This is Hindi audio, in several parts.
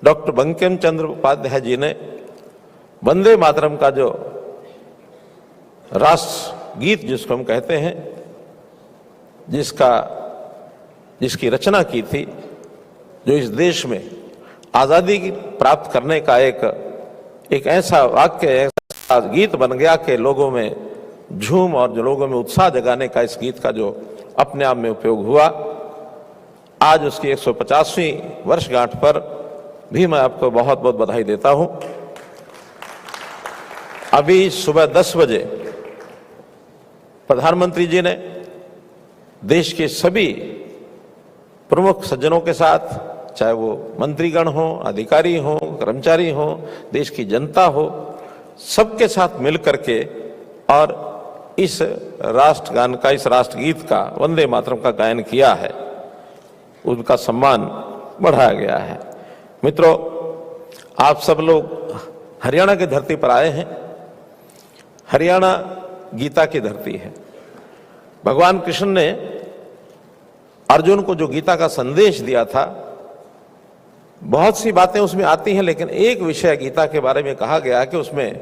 डॉक्टर बंकिम चंद्र उपाध्याय जी ने वंदे मातरम का जो राष्ट्र गीत जिसको हम कहते हैं, जिसकी रचना की थी, जो इस देश में आज़ादी प्राप्त करने का एक ऐसा वाक्य, ऐसा गीत बन गया कि लोगों में झूम और जो लोगों में उत्साह जगाने का इस गीत का जो अपने आप में उपयोग हुआ। आज उसकी 150वीं वर्षगांठ पर भी मैं आपको बहुत बहुत बधाई देता हूं। अभी सुबह 10 बजे प्रधानमंत्री जी ने देश के सभी प्रमुख सज्जनों के साथ, चाहे वो मंत्रीगण हो, अधिकारी हो, कर्मचारी हो, देश की जनता हो, सबके साथ मिलकर के और इस राष्ट्रगान का, इस राष्ट्रगीत का, वंदे मातरम का गायन किया है। उनका सम्मान बढ़ाया गया है। मित्रों, आप सब लोग हरियाणा की धरती पर आए हैं। हरियाणा गीता की धरती है। भगवान कृष्ण ने अर्जुन को जो गीता का संदेश दिया था, बहुत सी बातें उसमें आती हैं, लेकिन एक विषय गीता के बारे में कहा गया कि उसमें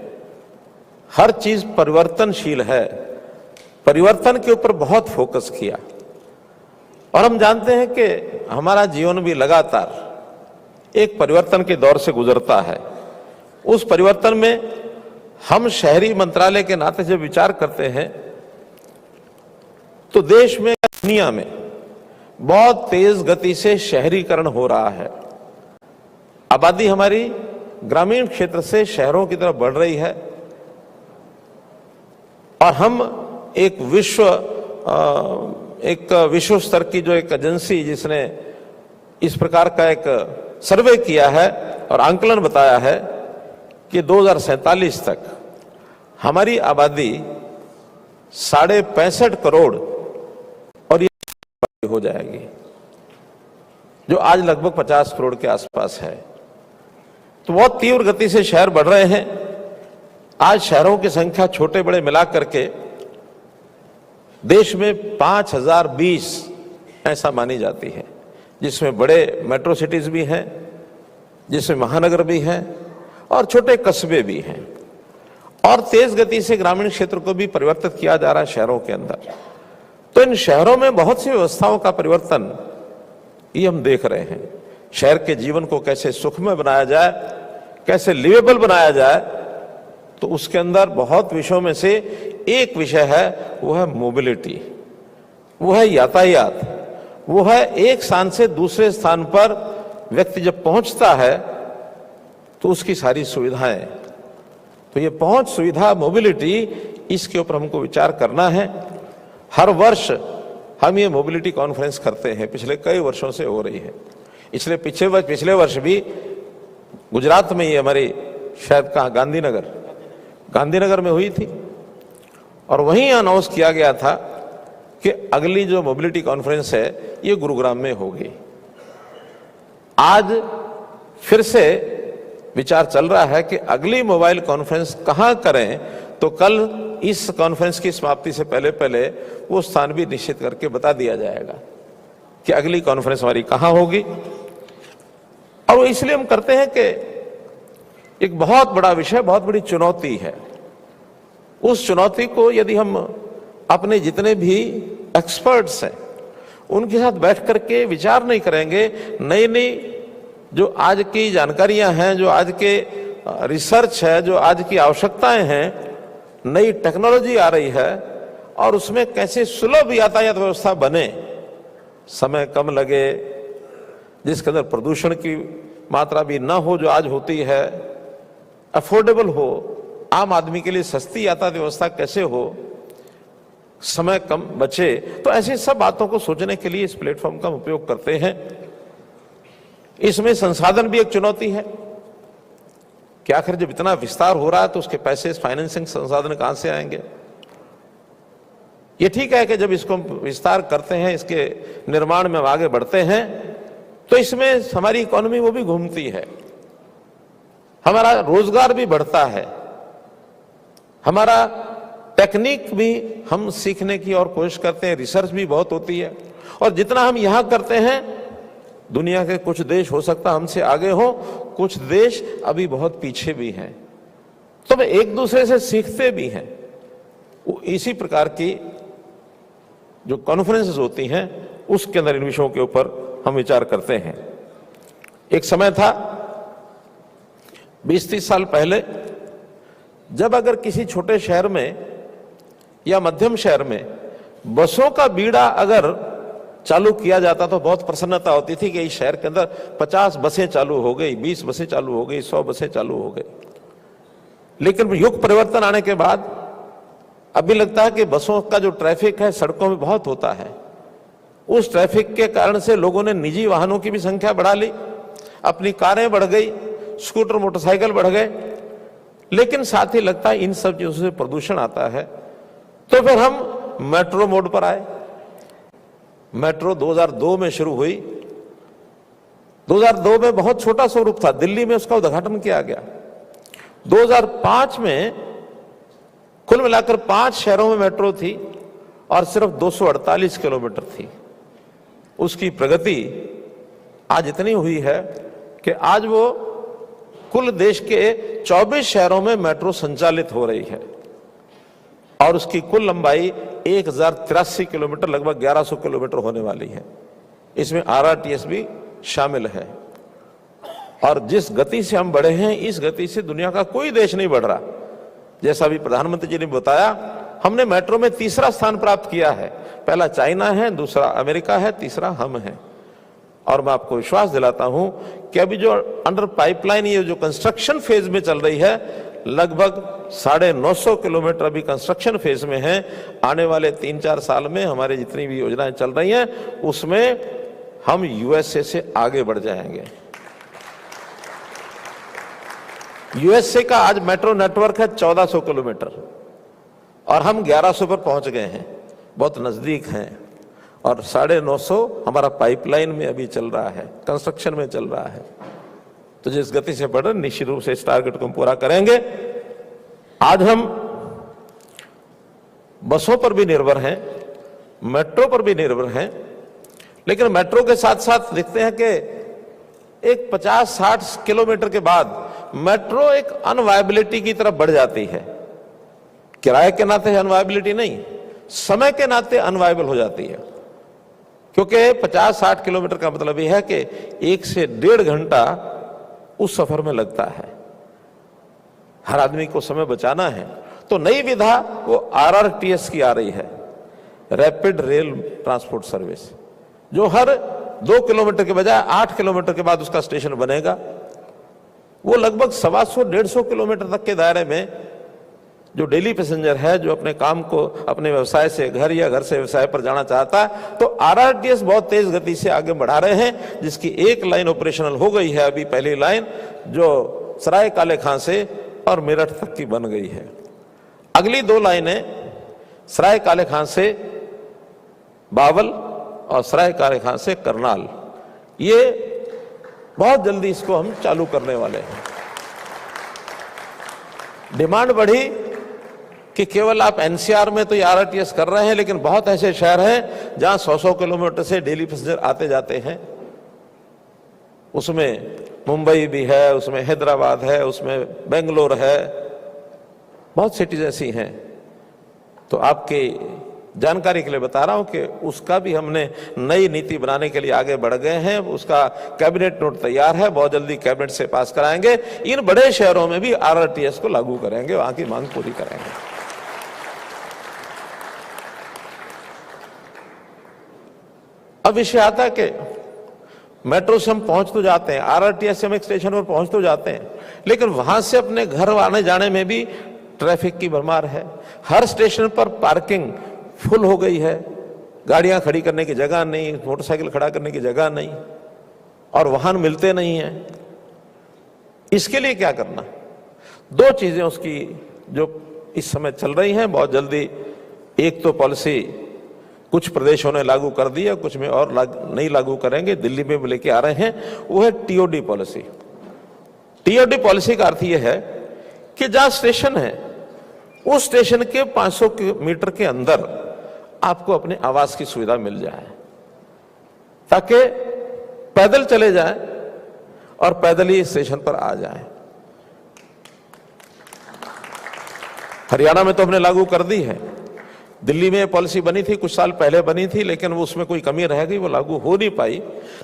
हर चीज परिवर्तनशील है। परिवर्तन के ऊपर बहुत फोकस किया। और हम जानते हैं कि हमारा जीवन भी लगातार एक परिवर्तन के दौर से गुजरता है। उस परिवर्तन में हम शहरी मंत्रालय के नाते जब विचार करते हैं तो देश में, दुनिया में बहुत तेज गति से शहरीकरण हो रहा है। आबादी हमारी ग्रामीण क्षेत्र से शहरों की तरफ बढ़ रही है और हम एक विश्व स्तर की जो एक एजेंसी जिसने इस प्रकार का एक सर्वे किया है और आंकलन बताया है कि 2047 तक हमारी आबादी 65.5 करोड़ और ये हो जाएगी, जो आज लगभग 50 करोड़ के आसपास है। तो बहुत तीव्र गति से शहर बढ़ रहे हैं। आज शहरों की संख्या छोटे बड़े मिलाकर के देश में 5020 ऐसा मानी जाती है, जिसमें बड़े मेट्रो सिटीज भी हैं, जिसमें महानगर भी हैं और छोटे कस्बे भी हैं। और तेज गति से ग्रामीण क्षेत्र को भी परिवर्तित किया जा रहा है शहरों के अंदर। तो इन शहरों में बहुत सी व्यवस्थाओं का परिवर्तन ये हम देख रहे हैं। शहर के जीवन को कैसे सुखमय बनाया जाए, कैसे लिवेबल बनाया जाए, तो उसके अंदर बहुत विषयों में से एक विषय है, वो है मोबिलिटी, वो है यातायात, वो है एक स्थान से दूसरे स्थान पर व्यक्ति जब पहुंचता है तो उसकी सारी सुविधाएं। तो ये पहुंच सुविधा, मोबिलिटी, इसके ऊपर हमको विचार करना है। हर वर्ष हम ये मोबिलिटी कॉन्फ्रेंस करते हैं, पिछले कई वर्षों से हो रही है। इसलिए पिछले वर्ष भी गुजरात में ये हमारी शायद कहाँ गांधीनगर में हुई थी और वहीं अनाउंस किया गया था कि अगली जो मोबिलिटी कॉन्फ्रेंस है ये गुरुग्राम में होगी। आज फिर से विचार चल रहा है कि अगली मोबाइल कॉन्फ्रेंस कहां करें, तो कल इस कॉन्फ्रेंस की समाप्ति से पहले वो स्थान भी निश्चित करके बता दिया जाएगा कि अगली कॉन्फ्रेंस हमारी कहां होगी। और वो इसलिए हम करते हैं कि एक बहुत बड़ा विषय, बहुत बड़ी चुनौती है। उस चुनौती को यदि हम अपने जितने भी एक्सपर्ट्स हैं उनके साथ बैठ करके विचार नहीं करेंगे, नई नई जो आज की जानकारियां हैं, जो आज के रिसर्च है, जो आज की आवश्यकताएं हैं, नई टेक्नोलॉजी आ रही है और उसमें कैसे सुलभ यातायात व्यवस्था बने, समय कम लगे, जिसके अंदर प्रदूषण की मात्रा भी ना हो जो आज होती है, अफोर्डेबल हो, आम आदमी के लिए सस्ती यातायात व्यवस्था कैसे हो, समय कम बचे। तो ऐसी सब बातों को सोचने के लिए इस प्लेटफॉर्म का उपयोग करते हैं। इसमें संसाधन भी एक चुनौती है कि आखिर जब इतना विस्तार हो रहा है तो उसके पैसे, फाइनेंसिंग संसाधन कहां से आएंगे। ये ठीक है कि जब इसको विस्तार करते हैं, इसके निर्माण में आगे बढ़ते हैं, तो इसमें हमारी इकोनॉमी वो भी घूमती है, हमारा रोजगार भी बढ़ता है, हमारा टेक्निक भी हम सीखने की और कोशिश करते हैं, रिसर्च भी बहुत होती है। और जितना हम यहां करते हैं, दुनिया के कुछ देश हो सकता हमसे आगे हो, कुछ देश अभी बहुत पीछे भी हैं, तो वे एक दूसरे से सीखते भी हैं। इसी प्रकार की जो कॉन्फ्रेंसेस होती हैं उसके अंदर इन विषयों के ऊपर हम विचार करते हैं। एक समय था 20-30 साल पहले, जब अगर किसी छोटे शहर में या मध्यम शहर में बसों का बीड़ा अगर चालू किया जाता तो बहुत प्रसन्नता होती थी कि इस शहर के अंदर 50 बसें चालू हो गई, 20 बसें चालू हो गई, 100 बसें चालू हो गई। लेकिन युग परिवर्तन आने के बाद अभी लगता है कि बसों का जो ट्रैफिक है सड़कों में बहुत होता है। उस ट्रैफिक के कारण से लोगों ने निजी वाहनों की भी संख्या बढ़ा ली, अपनी कारें बढ़ गई, स्कूटर मोटरसाइकिल बढ़ गए, लेकिन साथ ही लगता है इन सब चीजों से प्रदूषण आता है। तो फिर हम मेट्रो मोड पर आए। मेट्रो 2002 में शुरू हुई। 2002 में बहुत छोटा स्वरूप था, दिल्ली में उसका उद्घाटन किया गया। 2005 में कुल मिलाकर 5 शहरों में मेट्रो थी और सिर्फ 248 किलोमीटर थी। उसकी प्रगति आज इतनी हुई है कि आज वो कुल देश के 24 शहरों में मेट्रो संचालित हो रही है और उसकी कुल लंबाई 1083 किलोमीटर, लगभग 1100 किलोमीटर होने वाली है। इसमें RRTS भी शामिल है। और जिस गति से हम बढ़े हैं, इस गति से दुनिया का कोई देश नहीं बढ़ रहा। जैसा भी प्रधानमंत्री जी ने बताया, हमने मेट्रो में 3रा स्थान प्राप्त किया है। पहला चाइना है, दूसरा अमेरिका है, तीसरा हम हैं। और मैं आपको विश्वास दिलाता हूं कि अभी जो अंडर पाइपलाइन ये जो कंस्ट्रक्शन फेज में चल रही है, लगभग 950 किलोमीटर अभी कंस्ट्रक्शन फेज में है। आने वाले 3-4 साल में हमारे जितनी भी योजनाएं चल रही हैं उसमें हम USA से आगे बढ़ जाएंगे। USA का आज मेट्रो नेटवर्क है 1400 किलोमीटर और हम 1100 पर पहुंच गए हैं, बहुत नजदीक हैं। और 950 हमारा पाइपलाइन में अभी चल रहा है, कंस्ट्रक्शन में चल रहा है। तो जिस गति से बढ़ रहे, निश्चित रूप से इस टारगेट को हम पूरा करेंगे। आज हम बसों पर भी निर्भर हैं, मेट्रो पर भी निर्भर हैं, लेकिन मेट्रो के साथ साथ देखते हैं कि एक 50-60 किलोमीटर के बाद मेट्रो एक अनवायबिलिटी की तरफ बढ़ जाती है। किराए के नाते अनवायबिलिटी नहीं, समय के नाते अनवायबल हो जाती है। क्योंकि 50-60 किलोमीटर का मतलब यह है कि 1 से 1.5 घंटा उस सफर में लगता है। हर आदमी को समय बचाना है, तो नई विधा वो RRTS की आ रही है, रैपिड रेल ट्रांसपोर्ट सर्विस, जो हर 2 किलोमीटर के बजाय 8 किलोमीटर के बाद उसका स्टेशन बनेगा। वो लगभग 125-150 किलोमीटर तक के दायरे में जो डेली पैसेंजर है, जो अपने काम को अपने व्यवसाय से घर या घर से व्यवसाय पर जाना चाहता है, तो RRTS बहुत तेज गति से आगे बढ़ा रहे हैं, जिसकी एक लाइन ऑपरेशनल हो गई है अभी, पहली लाइन जो सराय काले खां से और मेरठ तक की बन गई है। अगली 2 लाइनें सराय काले खां से बावल और सराय काले खां से करनाल, ये बहुत जल्दी इसको हम चालू करने वाले हैं। डिमांड बढ़ी कि केवल आप NCR में तो ये RRTS कर रहे हैं, लेकिन बहुत ऐसे शहर हैं जहां 100-100 किलोमीटर से डेली पैसेंजर आते जाते हैं। उसमें मुंबई भी है, उसमें हैदराबाद है, उसमें बेंगलोर है, बहुत सिटीज ऐसी हैं। तो आपके जानकारी के लिए बता रहा हूं कि उसका भी हमने नई नीति बनाने के लिए आगे बढ़ गए हैं। उसका कैबिनेट नोट तैयार है, बहुत जल्दी कैबिनेट से पास कराएंगे। इन बड़े शहरों में भी RRTS को लागू करेंगे, वहां की मांग पूरी करेंगे। अब विषय आता है कि मेट्रो से हम पहुंच तो जाते हैं, RRTS से हम एक स्टेशन पर पहुंच तो जाते हैं, लेकिन वहां से अपने घर आने जाने में भी ट्रैफिक की भरमार है। हर स्टेशन पर पार्किंग फुल हो गई है, गाड़ियां खड़ी करने की जगह नहीं, मोटरसाइकिल खड़ा करने की जगह नहीं, और वाहन मिलते नहीं हैं। इसके लिए क्या करना? 2 चीजें उसकी जो इस समय चल रही हैं बहुत जल्दी। एक तो पॉलिसी कुछ प्रदेशों ने लागू कर दी है, कुछ में और नहीं लागू करेंगे, दिल्ली में भी लेके आ रहे हैं, वो है TOD पॉलिसी। TOD पॉलिसी का अर्थ यह है कि जहां स्टेशन है उस स्टेशन के 500 मीटर के अंदर आपको अपने आवास की सुविधा मिल जाए, ताकि पैदल चले जाएं और पैदल ही स्टेशन पर आ जाएं। हरियाणा में तो हमने लागू कर दी है। दिल्ली में पॉलिसी बनी थी, कुछ साल पहले बनी थी, लेकिन वो उसमें कोई कमी रह गई, वो लागू हो नहीं पाई।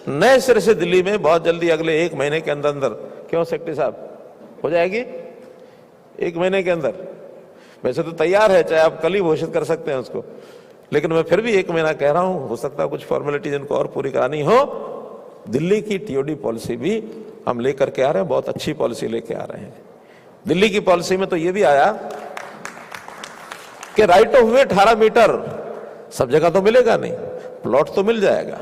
नए सिरे से दिल्ली में बहुत जल्दी अगले 1 महीने के अंदर अंदर, क्यों सेक्रेटरी साहब, हो जाएगी 1 महीने के अंदर। वैसे तो तैयार है, चाहे आप कल ही घोषित कर सकते हैं उसको, लेकिन मैं फिर भी 1 महीना कह रहा हूं, हो सकता है कुछ फॉर्मेलिटी जिनको और पूरी करानी हो। दिल्ली की टीओडी पॉलिसी भी हम लेकर के आ रहे हैं, बहुत अच्छी पॉलिसी लेके आ रहे हैं। दिल्ली की पॉलिसी में तो ये भी आया कि राइट ऑफ वे 18 मीटर सब जगह तो मिलेगा नहीं, प्लॉट तो मिल जाएगा,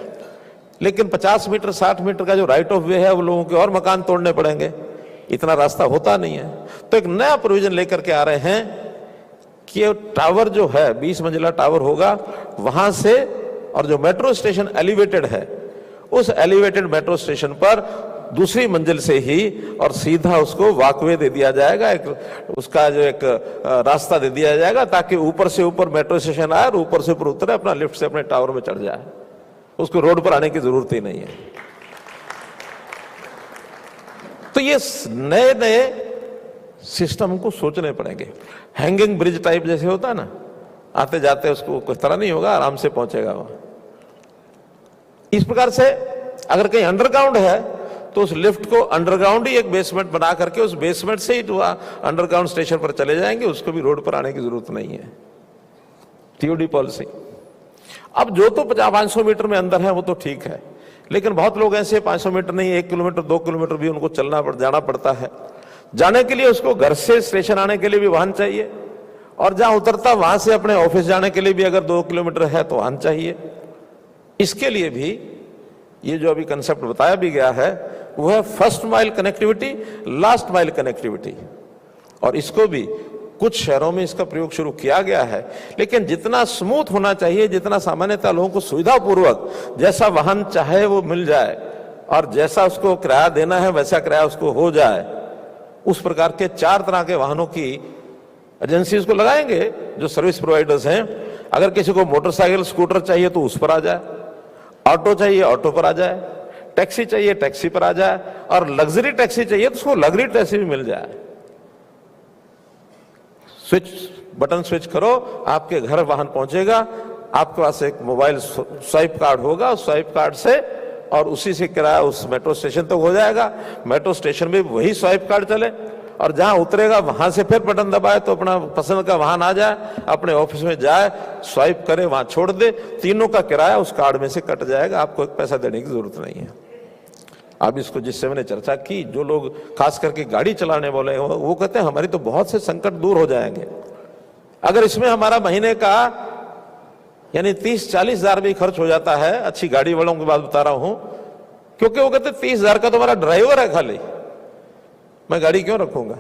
लेकिन 50 मीटर 60 मीटर का जो राइट ऑफ वे है वो लोगों के और मकान तोड़ने पड़ेंगे, इतना रास्ता होता नहीं है। तो एक नया प्रोविजन लेकर के आ रहे हैं कि टावर जो है 20 मंजिला टावर होगा, वहां से, और जो मेट्रो स्टेशन एलिवेटेड है, उस एलिवेटेड मेट्रो स्टेशन पर दूसरी मंजिल से ही और सीधा उसको वॉकवे दे दिया जाएगा, एक उसका जो एक रास्ता दे दिया जाएगा, ताकि ऊपर से ऊपर मेट्रो स्टेशन आए और ऊपर से ऊपर उतरे, अपना लिफ्ट से अपने टावर में चढ़ जाए, उसको रोड पर आने की जरूरत ही नहीं है। तो ये नए नए सिस्टम को सोचने पड़ेंगे। हैंगिंग ब्रिज टाइप जैसे होता है ना, आते जाते उसको कुछ तरह नहीं होगा, आराम से पहुंचेगा वहां। इस प्रकार से अगर कहीं अंडरग्राउंड है तो उस लिफ्ट को अंडरग्राउंड ही एक बेसमेंट बना करके उस बेसमेंट से ही जो अंडरग्राउंड स्टेशन पर चले जाएंगे, उसको भी रोड पर आने की जरूरत नहीं है। TOD policy. अब जो तो 500 मीटर में अंदर है वो तो ठीक है, लेकिन बहुत लोग ऐसे 500 मीटर नहीं, 1 किलोमीटर 2 किलोमीटर भी उनको जाना पड़ता है। जाने के लिए उसको घर से स्टेशन आने के लिए भी वाहन चाहिए, और जहां उतरता वहां से अपने ऑफिस जाने के लिए भी अगर 2 किलोमीटर है तो वाहन चाहिए। इसके लिए भी ये जो अभी कंसेप्ट बताया भी गया है वो है first mile connectivity, last mile connectivity, और इसको भी कुछ शहरों में इसका प्रयोग शुरू किया गया है। लेकिन जितना स्मूथ होना चाहिए, जितना सामान्यतः लोगों को सुविधापूर्वक जैसा वाहन चाहे वो मिल जाए और जैसा उसको किराया देना है वैसा किराया उसको हो जाए, उस प्रकार के 4 तरह के वाहनों की एजेंसी उसको लगाएंगे जो सर्विस प्रोवाइडर्स हैं। अगर किसी को मोटरसाइकिल स्कूटर चाहिए तो उस पर आ जाए, ऑटो चाहिए ऑटो पर आ जाए, टैक्सी चाहिए टैक्सी पर आ जाए, और लग्जरी टैक्सी चाहिए तो उसको लग्जरी टैक्सी भी मिल जाए। बटन स्विच करो, आपके घर वाहन पहुंचेगा, आपके पास एक मोबाइल स्वाइप कार्ड होगा, स्वाइप कार्ड से और उसी से किराया उस मेट्रो स्टेशन तक हो जाएगा। मेट्रो स्टेशन में वही स्वाइप कार्ड चले, और जहां उतरेगा वहां से फिर बटन दबाए तो अपना पसंद का वाहन आ जाए, अपने ऑफिस में जाए, स्वाइप करे, वहां छोड़ दे, तीनों का किराया उस कार्ड में से कट जाएगा, आपको एक पैसा देने की जरूरत नहीं है। अब इसको जिससे मैंने चर्चा की, जो लोग खास करके गाड़ी चलाने वाले वो कहते हैं हमारी तो बहुत से संकट दूर हो जाएंगे अगर इसमें हमारा महीने का यानी 30-40 हजार भी खर्च हो जाता है। अच्छी गाड़ी वालों की बात बता रहा हूं, क्योंकि वो कहते 30 हजार का तो हमारा ड्राइवर है, खाली मैं गाड़ी क्यों रखूंगा।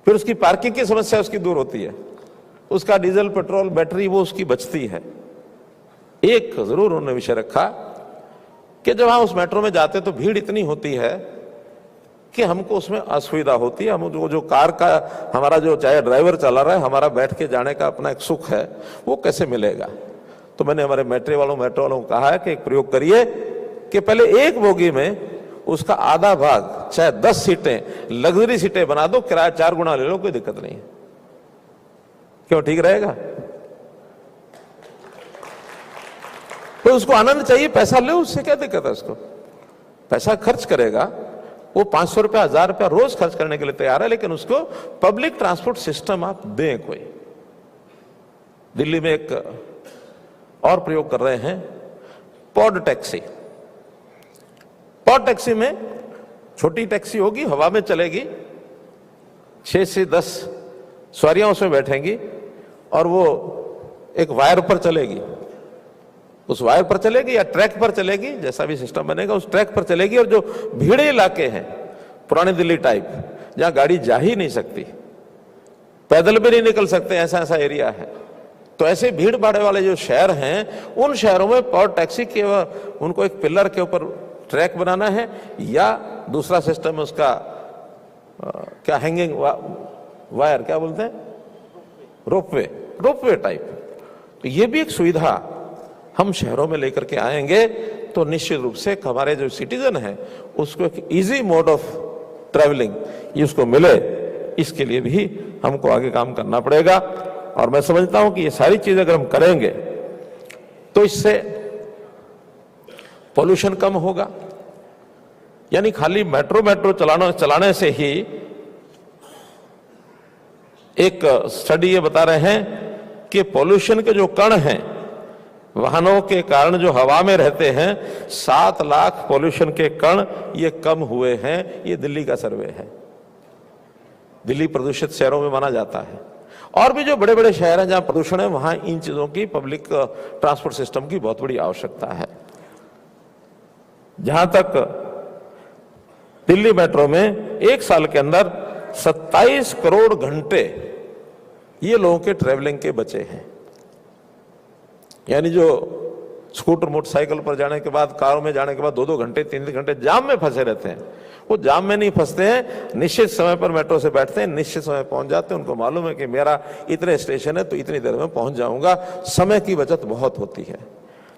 फिर उसकी पार्किंग की समस्या उसकी दूर होती है, उसका डीजल पेट्रोल बैटरी वो उसकी बचती है। एक जरूर उन्होंने विषय रखा कि जब हम उस मेट्रो में जाते तो भीड़ इतनी होती है कि हमको उसमें असुविधा होती है। हम जो कार का हमारा जो चाहे ड्राइवर चला रहा है, हमारा बैठ के जाने का अपना एक सुख है, वो कैसे मिलेगा। तो मैंने हमारे मेट्रो वालों को कहा है कि एक प्रयोग करिए कि पहले एक बोगी में उसका आधा भाग, चाहे 10 सीटें लग्जरी सीटें बना दो, किराया 4 गुना ले लो, कोई दिक्कत नहीं है। क्यों, ठीक रहेगा। तो उसको आनंद चाहिए, पैसा ले, उससे क्या दिक्कत है। उसको पैसा खर्च करेगा, वो 500 रुपया 1000 रुपया रोज खर्च करने के लिए तैयार है, लेकिन उसको पब्लिक ट्रांसपोर्ट सिस्टम आप दें कोई। दिल्ली में एक और प्रयोग कर रहे हैं, पॉड टैक्सी। पॉड टैक्सी में छोटी टैक्सी होगी, हवा में चलेगी, 6 से 10 सवारियां उसमें बैठेंगी, और वो एक वायर पर चलेगी। उस वायर पर चलेगी या ट्रैक पर चलेगी, जैसा भी सिस्टम बनेगा उस ट्रैक पर चलेगी। और जो भीड़े इलाके हैं, पुरानी दिल्ली टाइप, जहां गाड़ी जा ही नहीं सकती, पैदल भी नहीं निकल सकते, ऐसा एरिया है, तो ऐसे भीड़ भाड़ वाले जो शहर हैं, उन शहरों में पॉड टैक्सी के उनको एक पिलर के ऊपर ट्रैक बनाना है, या दूसरा सिस्टम है उसका क्या, हैंगिंग वायर, क्या बोलते हैं, रोपवे टाइप। तो ये भी एक सुविधा हम शहरों में लेकर के आएंगे, तो निश्चित रूप से हमारे जो सिटीजन हैं उसको एक इजी मोड ऑफ ट्रैवलिंग ये उसको मिले, इसके लिए भी हमको आगे काम करना पड़ेगा। और मैं समझता हूं कि ये सारी चीजें अगर हम करेंगे तो इससे पोल्यूशन कम होगा। यानी खाली मेट्रो चलाने से ही, एक स्टडी ये बता रहे हैं कि पोल्यूशन के जो कण हैं वाहनों के कारण जो हवा में रहते हैं, 7 लाख पोल्यूशन के कण ये कम हुए हैं। ये दिल्ली का सर्वे है। दिल्ली प्रदूषित शहरों में माना जाता है। और भी जो बड़े बड़े शहर हैं जहां प्रदूषण है, वहां इन चीजों की पब्लिक ट्रांसपोर्ट सिस्टम की बहुत बड़ी आवश्यकता है। जहां तक दिल्ली मेट्रो में एक साल के अंदर 27 करोड़ घंटे ये लोगों के ट्रेवलिंग के बचे हैं। यानी जो स्कूटर मोटरसाइकिल पर जाने के बाद, कारों में जाने के बाद 2-2 घंटे 3-3 घंटे जाम में फंसे रहते हैं, वो जाम में नहीं फंसते हैं। निश्चित समय पर मेट्रो से बैठते हैं, निश्चित समय पहुंच जाते हैं। उनको मालूम है कि मेरा इतने स्टेशन है तो इतनी देर में पहुंच जाऊंगा। समय की बचत बहुत होती है।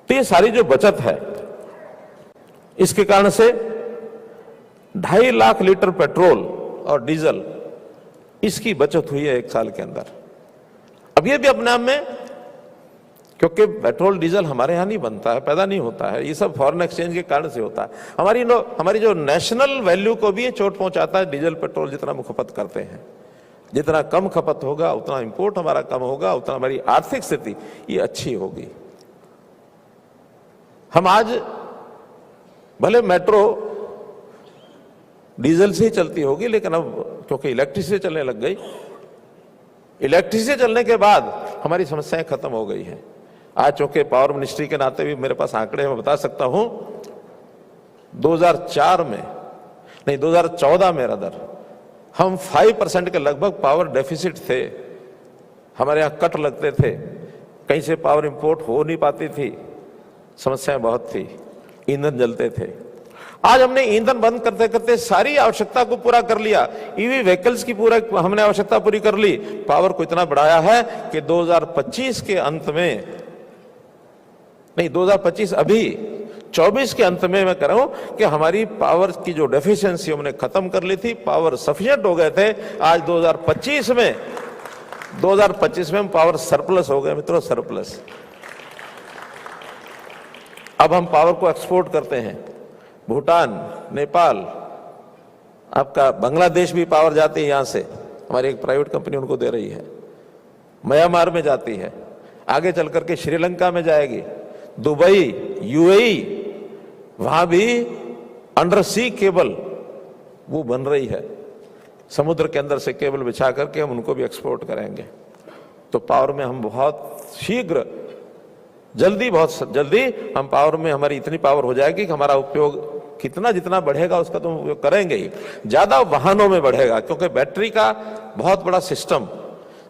तो ये सारी जो बचत है, इसके कारण से 2.5 लाख लीटर पेट्रोल और डीजल इसकी बचत हुई है एक साल के अंदर। अब ये भी अपने आप में, क्योंकि पेट्रोल डीजल हमारे यहां नहीं बनता है, पैदा नहीं होता है, ये सब फॉरेन एक्सचेंज के कारण से होता है। हमारी जो नेशनल वैल्यू को भी ये चोट पहुंचाता है। डीजल पेट्रोल जितना हम खपत करते हैं, जितना कम खपत होगा उतना इंपोर्ट हमारा कम होगा, उतना हमारी आर्थिक स्थिति ये अच्छी होगी। हम आज भले मेट्रो डीजल से ही चलती होगी, लेकिन अब क्योंकि इलेक्ट्रिसिटी चलने लग गई, इलेक्ट्रिसिटी चलने के बाद हमारी समस्याएं खत्म हो गई हैं। आज चूंकि पावर मिनिस्ट्री के नाते भी मेरे पास आंकड़े मैं बता सकता हूं, 2004 में नहीं 2014 में रदर हम 5% के लगभग पावर डेफिसिट थे। हमारे यहां कट लगते थे, कहीं से पावर इंपोर्ट हो नहीं पाती थी, समस्याएं बहुत थी, ईंधन जलते थे। आज हमने ईंधन बंद करते करते सारी आवश्यकता को पूरा कर लिया। ईवी व्हीकल्स की पूरा हमने आवश्यकता पूरी कर ली। पावर को इतना बढ़ाया है कि 2025 के अंत में, नहीं 2025 अभी 24 के अंत में मैं कह रहा हूं कि हमारी पावर की जो डेफिशिएंसी हमने खत्म कर ली थी, पावर सफिशिएंट हो गए थे। आज 2025 में हम पावर सरप्लस हो गए मित्रों, सरप्लस। अब हम पावर को एक्सपोर्ट करते हैं। भूटान, नेपाल, आपका बांग्लादेश भी पावर जाती है यहां से, हमारी एक प्राइवेट कंपनी उनको दे रही है। म्यांमार में जाती है, आगे चल करके श्रीलंका में जाएगी, दुबई, यूएई, वहां भी अंडर सी केबल वो बन रही है। समुद्र के अंदर से केबल बिछा करके हम उनको भी एक्सपोर्ट करेंगे। तो पावर में हम बहुत शीघ्र, बहुत जल्दी हम पावर में, हमारी इतनी पावर हो जाएगी कि हमारा उपयोग जितना बढ़ेगा उसका तो उपयोग करेंगे ही। ज्यादा वाहनों में बढ़ेगा, क्योंकि बैटरी का बहुत बड़ा सिस्टम,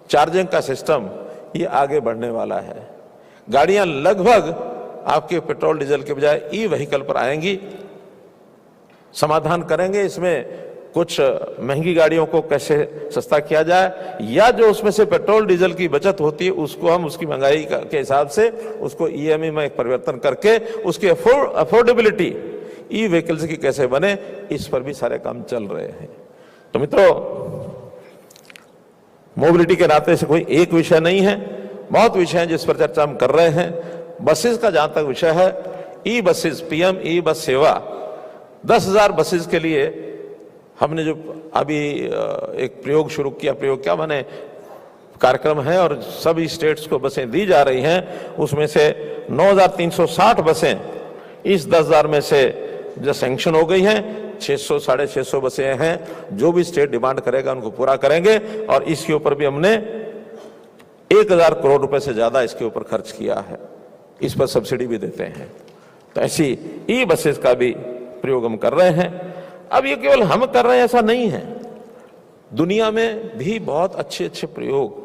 चार्जिंग का सिस्टम ये आगे बढ़ने वाला है। गाड़ियां लगभग आपके पेट्रोल डीजल के बजाय ई व्हीकल पर आएंगी। समाधान करेंगे इसमें कुछ महंगी गाड़ियों को कैसे सस्ता किया जाए, या जो उसमें से पेट्रोल डीजल की बचत होती है उसको हम उसकी महंगाई के हिसाब से उसको ईएमआई में परिवर्तन करके उसकी अफोर्डेबिलिटी ई व्हीकल्स की कैसे बने, इस पर भी सारे काम चल रहे हैं। तो मित्रों, मोबिलिटी के नाते से कोई एक विषय नहीं है, बहुत विषय हैं जिस पर चर्चा हम कर रहे हैं। बसेस का जहां तक विषय है, ई बसेस, पीएम ई बस सेवा, 10,000 बसेस के लिए हमने जो अभी एक प्रयोग शुरू किया, प्रयोग क्या माने कार्यक्रम है, और सभी स्टेट्स को बसें दी जा रही हैं। उसमें से 9,360 बसें इस 10,000 में से जो सैंक्शन हो गई हैं, 600 साढ़े 600 बसें हैं। जो भी स्टेट डिमांड करेगा उनको पूरा करेंगे। और इसके ऊपर भी हमने 1,000 करोड़ रुपए से ज्यादा इसके ऊपर खर्च किया है, इस पर सब्सिडी भी देते हैं। तो ऐसी ई बसेस का भी प्रयोग हम कर रहे हैं। अब ये केवल हम कर रहे हैं ऐसा नहीं है, दुनिया में भी बहुत अच्छे अच्छे प्रयोग,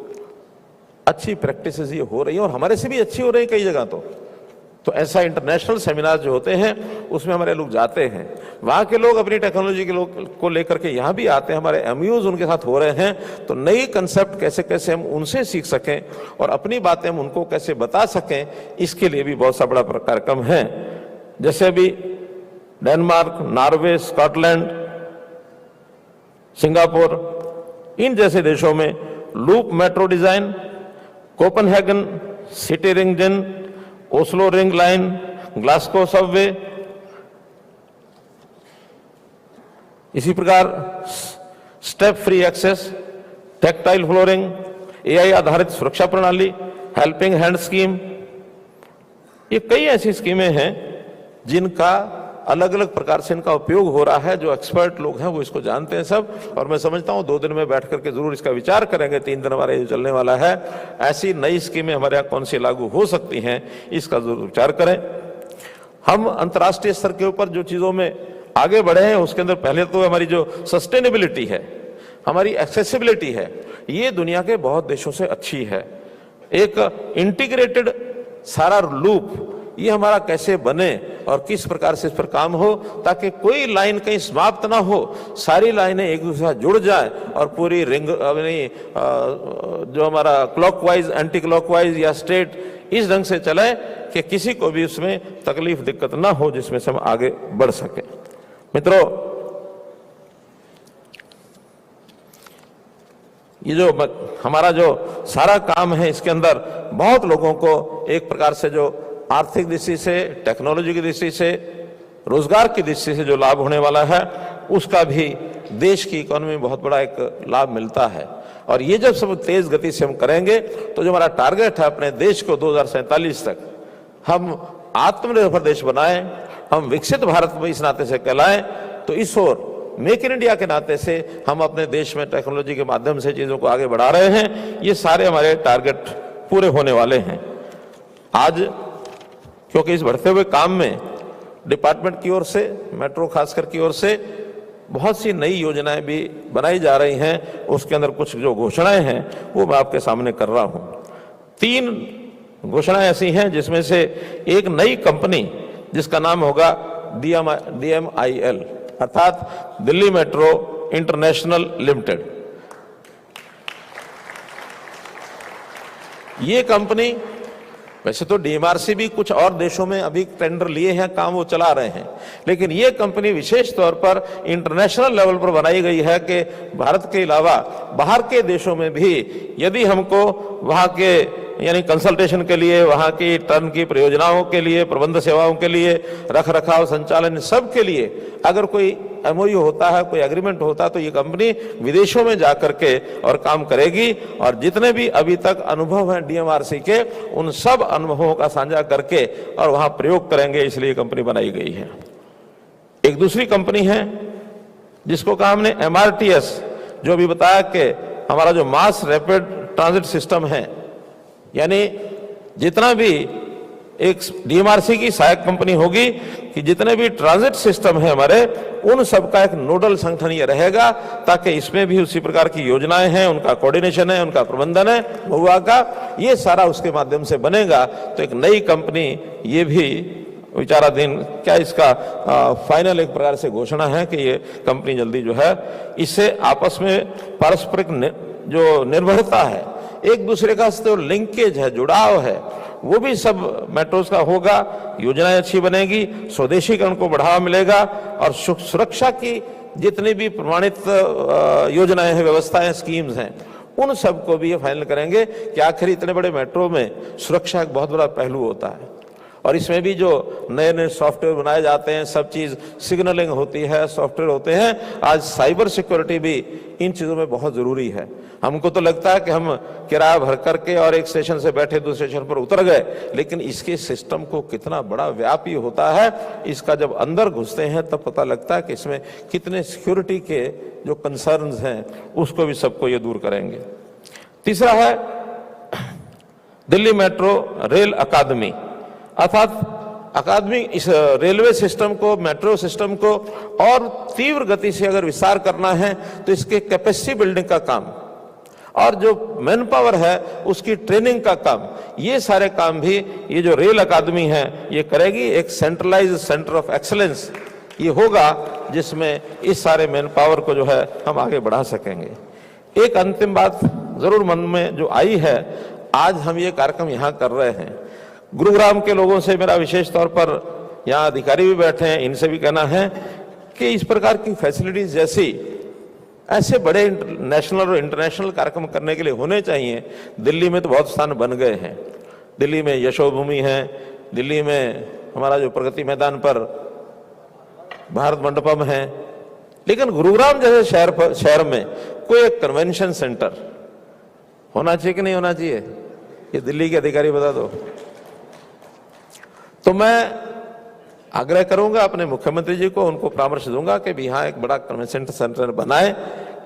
अच्छी प्रैक्टिसेस ये हो रही है, और हमारे से भी अच्छी हो रही है कई जगह। तो ऐसा इंटरनेशनल सेमिनार जो होते हैं उसमें हमारे लोग जाते हैं, वहां के लोग अपनी टेक्नोलॉजी के लोग को लेकर के यहाँ भी आते हैं, हमारे एमयूज उनके साथ हो रहे हैं। तो नई कंसेप्ट कैसे कैसे हम उनसे सीख सकें और अपनी बातें हम उनको कैसे बता सकें, इसके लिए भी बहुत सा बड़ा कार्यक्रम है। जैसे अभी डेनमार्क, नॉर्वे, स्कॉटलैंड, सिंगापुर, इन जैसे देशों में loop metro design, Copenhagen city ring जिन, Oslo ring line, Glasgow subway, इसी प्रकार step free access, tactile flooring, AI आधारित सुरक्षा प्रणाली, हेल्पिंग हैंड स्कीम, ये कई ऐसी स्कीमें हैं जिनका अलग अलग प्रकार से इनका उपयोग हो रहा है। जो एक्सपर्ट लोग हैं वो इसको जानते हैं सब, और मैं समझता हूं 2 दिन में बैठ करके जरूर इसका विचार करेंगे। 3 दिन हमारे चलने वाला है, ऐसी नई स्कीमें हमारे यहाँ कौन सी लागू हो सकती हैं, इसका जरूर विचार करें। हम अंतर्राष्ट्रीय स्तर के ऊपर जो चीजों में आगे बढ़े हैं उसके अंदर पहले तो हमारी जो सस्टेनेबिलिटी है, हमारी एक्सेसिबिलिटी है, ये दुनिया के बहुत देशों से अच्छी है। एक इंटीग्रेटेड सारा लूप ये हमारा कैसे बने और किस प्रकार से इस पर काम हो ताकि कोई लाइन कहीं समाप्त ना हो, सारी लाइनें एक दूसरे से जुड़ जाए और पूरी रिंग जो हमारा क्लॉकवाइज, एंटी क्लॉकवाइज या स्ट्रेट इस ढंग से चले कि किसी को भी उसमें तकलीफ दिक्कत ना हो, जिसमें से हम आगे बढ़ सके। मित्रों, ये जो हमारा जो सारा काम है इसके अंदर बहुत लोगों को एक प्रकार से जो आर्थिक दृष्टि से, टेक्नोलॉजी की दृष्टि से, रोजगार की दृष्टि से जो लाभ होने वाला है उसका भी देश की इकोनॉमी में बहुत बड़ा एक लाभ मिलता है। और ये जब सब तेज गति से हम करेंगे तो जो हमारा टारगेट है अपने देश को 2047 तक हम आत्मनिर्भर देश बनाएं, हम विकसित भारत में इस नाते से कहलाएं, तो इस ओर मेक इन इंडिया के नाते से हम अपने देश में टेक्नोलॉजी के माध्यम से चीजों को आगे बढ़ा रहे हैं। ये सारे हमारे टारगेट पूरे होने वाले हैं। आज क्योंकि इस बढ़ते हुए काम में डिपार्टमेंट की ओर से, मेट्रो खासकर की ओर से बहुत सी नई योजनाएं भी बनाई जा रही हैं, उसके अंदर कुछ जो घोषणाएं हैं वो मैं आपके सामने कर रहा हूं। 3 घोषणाएं ऐसी हैं जिसमें से एक नई कंपनी जिसका नाम होगा DMIL अर्थात दिल्ली मेट्रो इंटरनेशनल लिमिटेड। ये कंपनी, वैसे तो DMRC भी कुछ और देशों में अभी टेंडर लिए हैं, काम वो चला रहे हैं, लेकिन ये कंपनी विशेष तौर पर इंटरनेशनल लेवल पर बनाई गई है कि भारत के अलावा बाहर के देशों में भी यदि हमको वहां के यानी कंसल्टेशन के लिए, वहां की टर्न की परियोजनाओं के लिए, प्रबंध सेवाओं के लिए, रख रखाव, संचालन, सब के लिए अगर कोई MOU होता है, कोई एग्रीमेंट होता है, तो ये कंपनी विदेशों में जाकर के और काम करेगी और जितने भी अभी तक अनुभव हैं DMRC के, उन सब अनुभवों का साझा करके और वहां प्रयोग करेंगे, इसलिए कंपनी बनाई गई है। एक दूसरी कंपनी है जिसको कहा हमने MRTS, जो अभी बताया कि हमारा जो मास रैपिड ट्रांजिट सिस्टम है, यानी जितना भी एक DMRC की सहायक कंपनी होगी कि जितने भी ट्रांजिट सिस्टम है हमारे, उन सब का एक नोडल संगठन ये रहेगा ताकि इसमें भी उसी प्रकार की योजनाएं हैं, उनका कोऑर्डिनेशन है, उनका प्रबंधन है, महुआ का ये सारा उसके माध्यम से बनेगा। तो एक नई कंपनी ये भी विचाराधीन, क्या इसका फाइनल एक प्रकार से घोषणा है कि ये कंपनी जल्दी जो है, इससे आपस में पारस्परिक जो निर्भरता है, एक दूसरे का जो लिंकेज है, जुड़ाव है, वो भी सब मेट्रोस का होगा। योजनाएं अच्छी बनेगी, स्वदेशीकरण को बढ़ावा मिलेगा और सुरक्षा की जितनी भी प्रमाणित योजनाएं हैं, व्यवस्थाएं, स्कीम्स हैं, उन सबको भी ये फाइनल करेंगे कि आखिर इतने बड़े मेट्रो में सुरक्षा एक बहुत बड़ा पहलू होता है और इसमें भी जो नए नए सॉफ्टवेयर बनाए जाते हैं, सब चीज सिग्नलिंग होती है, सॉफ्टवेयर होते हैं। आज साइबर सिक्योरिटी भी इन चीजों में बहुत जरूरी है। हमको तो लगता है कि हम किराया भर करके और एक स्टेशन से बैठे दूसरे स्टेशन पर उतर गए, लेकिन इसके सिस्टम को कितना बड़ा व्यापी होता है, इसका जब अंदर घुसते हैं तब पता लगता है कि इसमें कितने सिक्योरिटी के जो कंसर्न्स हैं उसको भी सबको ये दूर करेंगे। तीसरा है दिल्ली मेट्रो रेल अकादमी, अर्थात अकादमी इस रेलवे सिस्टम को, मेट्रो सिस्टम को और तीव्र गति से अगर विस्तार करना है तो इसके कैपेसिटी बिल्डिंग का काम और जो मैन पावर है उसकी ट्रेनिंग का काम, ये सारे काम भी ये जो रेल अकादमी है ये करेगी। एक सेंट्रलाइज्ड सेंटर ऑफ एक्सीलेंस ये होगा जिसमें इस सारे मैन पावर को जो है हम आगे बढ़ा सकेंगे। एक अंतिम बात जरूर मन में जो आई है, आज हम ये कार्यक्रम यहाँ कर रहे हैं, गुरुग्राम के लोगों से मेरा विशेष तौर पर यहाँ अधिकारी भी बैठे हैं, इनसे भी कहना है कि इस प्रकार की फैसिलिटीज जैसी ऐसे बड़े नेशनल और इंटरनेशनल कार्यक्रम करने के लिए होने चाहिए। दिल्ली में तो बहुत स्थान बन गए हैं, दिल्ली में यशोभूमि है, दिल्ली में हमारा जो प्रगति मैदान पर भारत मंडपम है, लेकिन गुरुग्राम जैसे शहर में कोई एक कन्वेंशन सेंटर होना चाहिए कि नहीं होना चाहिए, ये दिल्ली के अधिकारी बता दो। तो मैं आग्रह करूंगा अपने मुख्यमंत्री जी को, उनको परामर्श दूंगा कि भी यहाँ एक बड़ा कन्वेंशन सेंटर बनाए।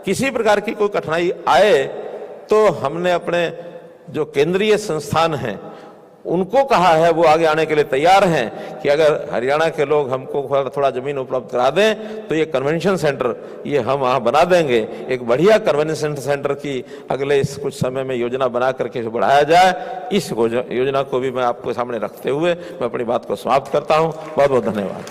किसी प्रकार की कोई कठिनाई आए तो हमने अपने जो केंद्रीय संस्थान हैं उनको कहा है, वो आगे आने के लिए तैयार हैं कि अगर हरियाणा के लोग हमको थोड़ा जमीन उपलब्ध करा दें तो ये कन्वेंशन सेंटर ये हम वहाँ बना देंगे। एक बढ़िया कन्वेंशन सेंटर की अगले इस कुछ समय में योजना बना करके बढ़ाया जाए। इस योजना को भी मैं आपके सामने रखते हुए मैं अपनी बात को समाप्त करता हूँ। बहुत बहुत धन्यवाद।